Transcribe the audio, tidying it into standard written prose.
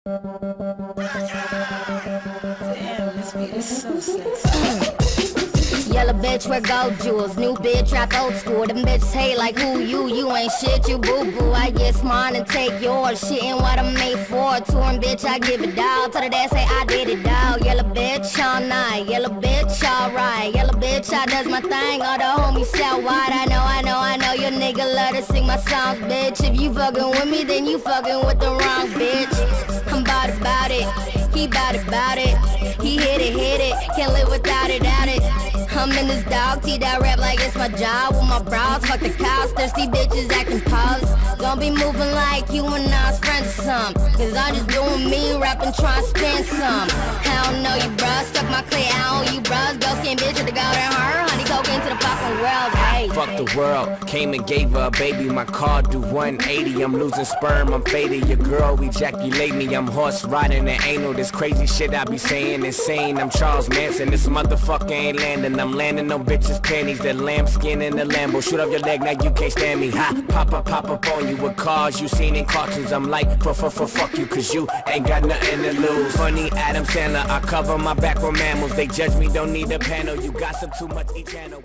Damn, this beat is so sexy. Yellow bitch wear gold jewels, new bitch rap old school. Them bitches hate like who you ain't shit, you boo boo. I get smart and take yours, shit ain't what I'm made for. Touring bitch, I give it all. Tell the dad say I did it all. Yellow bitch all night, yellow bitch alright. Yellow bitch I does my thing, all the homies shout wide. I know your nigga love to sing my songs, bitch. If you fucking with me, then you fucking with the wrong bitch. I'm about it, he about it. He hit it, can't live without it, out it. I'm in this dog tee that rap like it's my job. With my bras, fuck the cows, thirsty bitches acting pause. Don't be moving like you and I's friends or some. Cause I'm just doing me, rapping, trying to spend some. I don't know you, bruh, stuck my clay out on you, bruh. Girl skin bitch with the golden heart, honey coke into the fucking world, hey. Fuck the world, came and gave her a baby. My car do 180, I'm losing sperm, I'm faded. Your girl ejaculate me, I'm horse riding and anal. This crazy shit I be saying insane. I'm Charles Manson, this motherfucker ain't landing. I'm landing on bitches' panties, that lambskin in the Lambo. Shoot off your leg, now you can't stand me. Ha, pop up on you with cars you seen in cartoons. I'm like, fuck you, cause you ain't got nothing to lose. Funny Adam Sandler, I cover my back with mammals. They judge me, don't need a panel. You gossip too much each channel.